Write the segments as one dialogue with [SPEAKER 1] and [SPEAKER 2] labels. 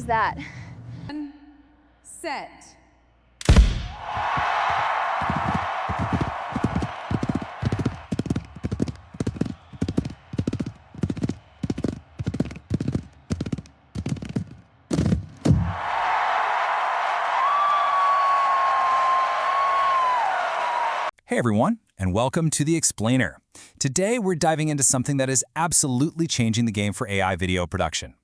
[SPEAKER 1] that?
[SPEAKER 2] Set.
[SPEAKER 3] Hey everyone, and welcome to The Explainer. Today we're diving into something that is absolutely changing the game for AI video production.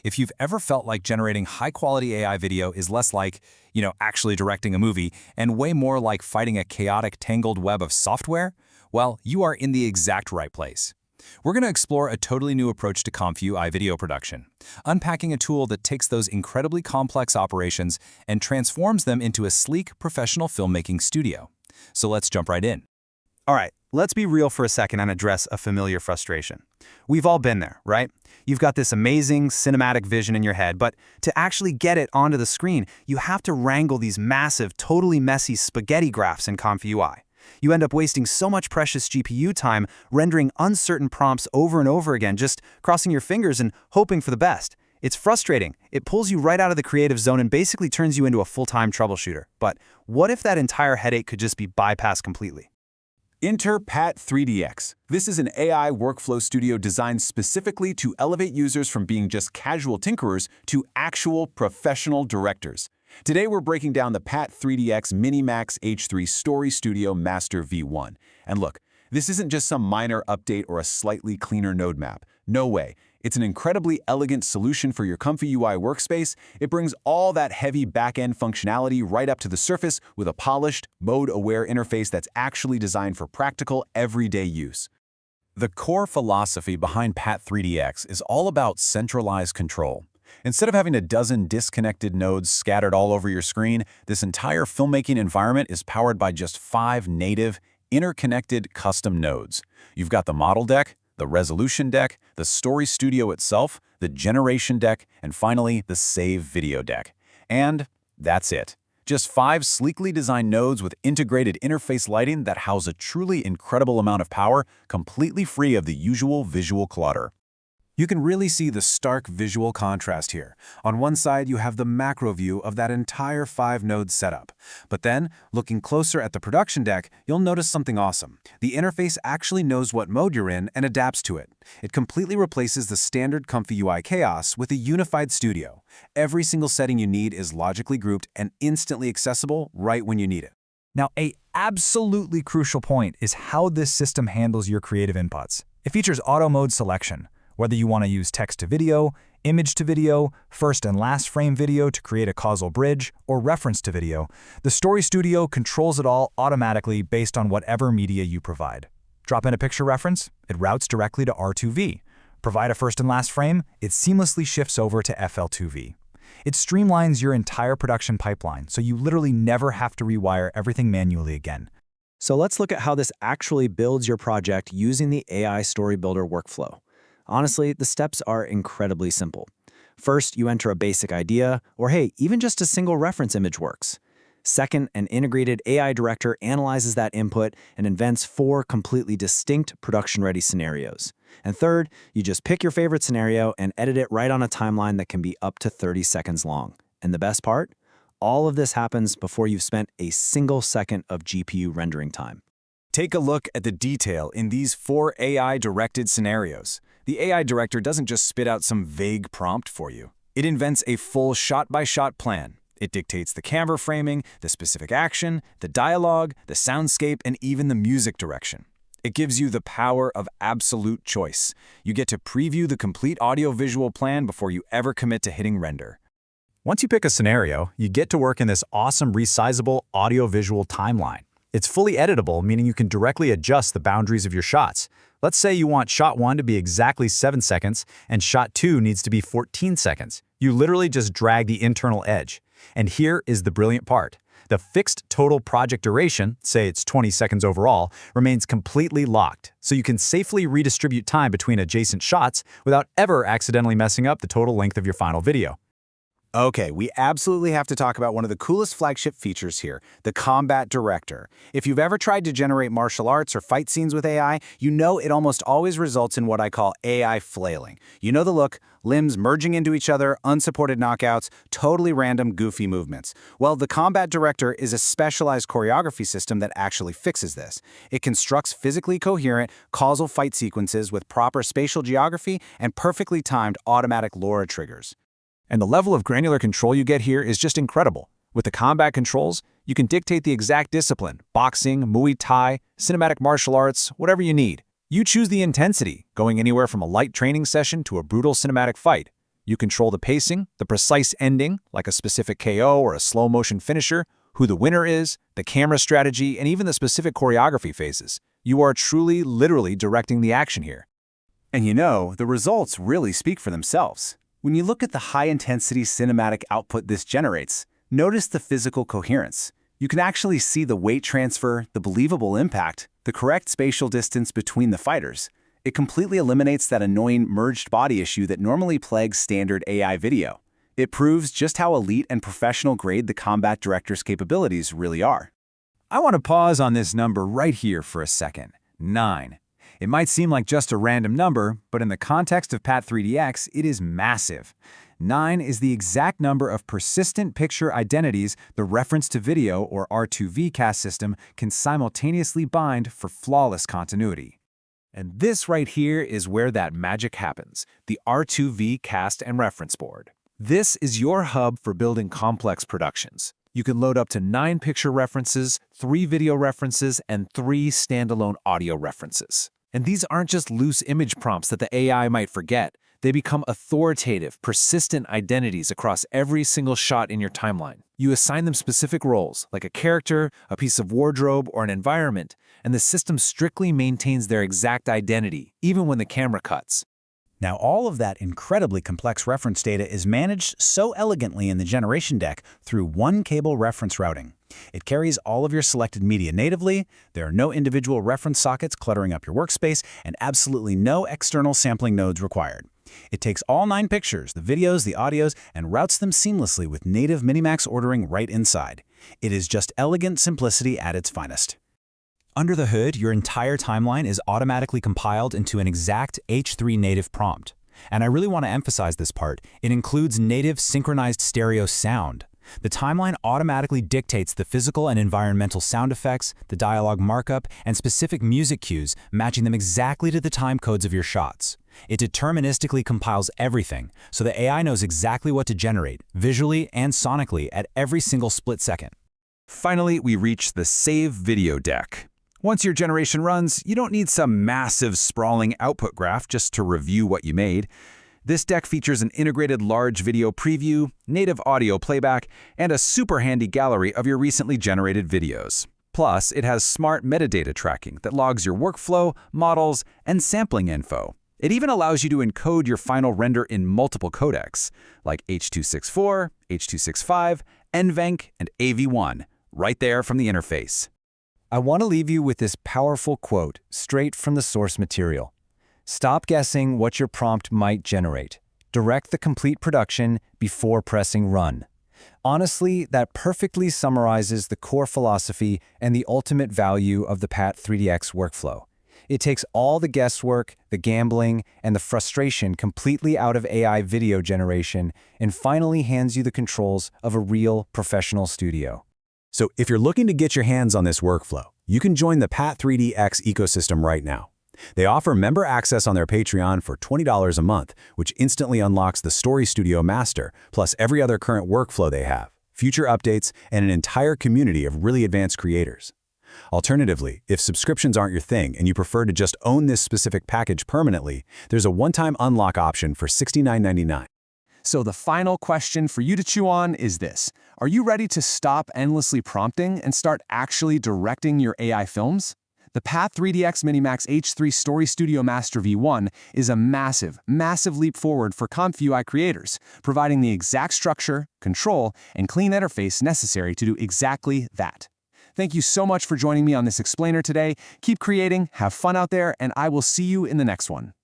[SPEAKER 3] If you've ever felt like generating high-quality AI video is less like, actually directing a movie, and way more like fighting a chaotic, tangled web of software, well, you are in the exact right place. We're going to explore a totally new approach to ComfyUI video production, unpacking a tool that takes those incredibly complex operations and transforms them into a sleek, professional filmmaking studio. So let's jump right in.
[SPEAKER 4] All right, let's be real for a second and address a familiar frustration. We've all been there, right? You've got this amazing cinematic vision in your head, but to actually get it onto the screen, you have to wrangle these massive, totally messy spaghetti graphs in ComfyUI. You end up wasting so much precious GPU time rendering uncertain prompts over and over again, just crossing your fingers and hoping for the best. It's frustrating. It pulls you right out of the creative zone and basically turns you into a full-time troubleshooter. But what if that entire headache could just be bypassed completely?
[SPEAKER 5] Enter Pat3dx. This is an AI workflow studio designed specifically to elevate users from being just casual tinkerers to actual professional directors. Today we're breaking down the Pat3dx MiniMax H3 Story Studio Master V1. And look, this isn't just some minor update or a slightly cleaner node map. No way. It's an incredibly elegant solution for your ComfyUI workspace. It brings all that heavy back-end functionality right up to the surface with a polished, mode-aware interface that's actually designed for practical, everyday use.
[SPEAKER 3] The core philosophy behind Pat3dx is all about centralized control. Instead of having a dozen disconnected nodes scattered all over your screen, this entire filmmaking environment is powered by just 5 native, interconnected custom nodes. You've got the model deck, the resolution deck, the story studio itself, the generation deck, and finally, the save video deck. And that's it. Just 5 sleekly designed nodes with integrated interface lighting that house a truly incredible amount of power, completely free of the usual visual clutter. You can really see the stark visual contrast here. On one side, you have the macro view of that entire 5-node setup. But then, looking closer at the production deck, you'll notice something awesome. The interface actually knows what mode you're in and adapts to it. It completely replaces the standard ComfyUI chaos with a unified studio. Every single setting you need is logically grouped and instantly accessible right when you need it. Now, an absolutely crucial point is how this system handles your creative inputs. It features auto mode selection. Whether you want to use text to video, image to video, first and last frame video to create a causal bridge, or reference to video, the Story Studio controls it all automatically based on whatever media you provide. Drop in a picture reference, it routes directly to R2V. Provide a first and last frame, it seamlessly shifts over to FL2V. It streamlines your entire production pipeline, so you literally never have to rewire everything manually again.
[SPEAKER 4] So let's look at how this actually builds your project using the AI Story Builder workflow. Honestly, the steps are incredibly simple. First, you enter a basic idea, or hey, even just a single reference image works. Second, an integrated AI director analyzes that input and invents 4 completely distinct production-ready scenarios. And third, you just pick your favorite scenario and edit it right on a timeline that can be up to 30 seconds long. And the best part? All of this happens before you've spent a single second of GPU rendering time.
[SPEAKER 3] Take a look at the detail in these 4 AI-directed scenarios. The AI director doesn't just spit out some vague prompt for you. It invents a full shot-by-shot plan. It dictates the camera framing, the specific action, the dialogue, the soundscape, and even the music direction. It gives you the power of absolute choice. You get to preview the complete audio-visual plan before you ever commit to hitting render. Once you pick a scenario, you get to work in this awesome resizable audio-visual timeline. It's fully editable, meaning you can directly adjust the boundaries of your shots. Let's say you want shot 1 to be exactly 7 seconds and shot 2 needs to be 14 seconds. You literally just drag the internal edge. And here is the brilliant part. The fixed total project duration, say it's 20 seconds overall, remains completely locked, so you can safely redistribute time between adjacent shots without ever accidentally messing up the total length of your final video. Okay, we absolutely have to talk about one of the coolest flagship features here, the Combat Director. If you've ever tried to generate martial arts or fight scenes with AI, you know it almost always results in what I call AI flailing. You know the look,
[SPEAKER 1] Limbs merging into each other, unsupported knockouts, totally random, goofy movements. Well, the Combat Director is a specialized choreography system that actually fixes this. It constructs physically coherent, causal fight sequences with proper spatial geography and perfectly timed automatic LoRa triggers.
[SPEAKER 3] And the level of granular control you get here is just incredible. With the combat controls, you can dictate the exact discipline, boxing, Muay Thai, cinematic martial arts, whatever you need. You choose the intensity, going anywhere from a light training session to a brutal cinematic fight. You control the pacing, the precise ending, like a specific KO or a slow-motion finisher, who the winner is, the camera strategy, and even the specific choreography phases. You are truly, literally directing the action here.
[SPEAKER 1] And you know, the results really speak for themselves. When you look at the high-intensity cinematic output this generates, notice the physical coherence. You can actually see the weight transfer, the believable impact, the correct spatial distance between the fighters. It completely eliminates that annoying merged body issue that normally plagues standard AI video. It proves just how elite and professional grade the Combat Director's capabilities really are.
[SPEAKER 3] I want to pause on this number right here for a second. 9. It might seem like just a random number, but in the context of Pat3dx, it is massive. 9 is the exact number of persistent picture identities the reference to video or R2V cast system can simultaneously bind for flawless continuity. And this right here is where that magic happens, the R2V cast and reference board. This is your hub for building complex productions. You can load up to 9 picture references, 3 video references, and 3 standalone audio references. And these aren't just loose image prompts that the AI might forget. They become authoritative, persistent identities across every single shot in your timeline. You assign them specific roles, like a character, a piece of wardrobe, or an environment, and the system strictly maintains their exact identity, even when the camera cuts.
[SPEAKER 1] Now, all of that incredibly complex reference data is managed so elegantly in the generation deck through one cable reference routing. It carries all of your selected media natively, there are no individual reference sockets cluttering up your workspace, and absolutely no external sampling nodes required. It takes all 9 pictures, the videos, the audios, and routes them seamlessly with native MiniMax ordering right inside. It is just elegant simplicity at its finest. Under the hood, your entire timeline is automatically compiled into an exact H3 native prompt. And I really want to emphasize this part. It includes native synchronized stereo sound. The timeline automatically dictates the physical and environmental sound effects, the dialogue markup, and specific music cues, matching them exactly to the time codes of your shots. It deterministically compiles everything, so the AI knows exactly what to generate, visually and sonically, at every single split second.
[SPEAKER 3] Finally, we reach the Save Video deck. Once your generation runs, you don't need some massive, sprawling output graph just to review what you made. This deck features an integrated large video preview, native audio playback, and a super handy gallery of your recently generated videos. Plus, it has smart metadata tracking that logs your workflow, models, and sampling info. It even allows you to encode your final render in multiple codecs, like H.264, H.265, NVENC, and AV1, right there from the interface.
[SPEAKER 4] I want to leave you with this powerful quote straight from the source material. Stop guessing what your prompt might generate. Direct the complete production before pressing run. Honestly, that perfectly summarizes the core philosophy and the ultimate value of the Pat3dx workflow. It takes all the guesswork, the gambling, and the frustration completely out of AI video generation and finally hands you the controls of a real professional studio.
[SPEAKER 3] So if you're looking to get your hands on this workflow, you can join the Pat3dx ecosystem right now. They offer member access on their Patreon for $20 a month, which instantly unlocks the Story Studio Master, plus every other current workflow they have, future updates, and an entire community of really advanced creators. Alternatively, if subscriptions aren't your thing and you prefer to just own this specific package permanently, there's a one-time unlock option for $69.99.
[SPEAKER 5] So the final question for you to chew on is this. Are you ready to stop endlessly prompting and start actually directing your AI films? The Pat3dx MiniMax H3 Story Studio Master V1 is a massive, massive leap forward for ComfyUI creators, providing the exact structure, control, and clean interface necessary to do exactly that. Thank you so much for joining me on this explainer today. Keep creating, have fun out there, and I will see you in the next one.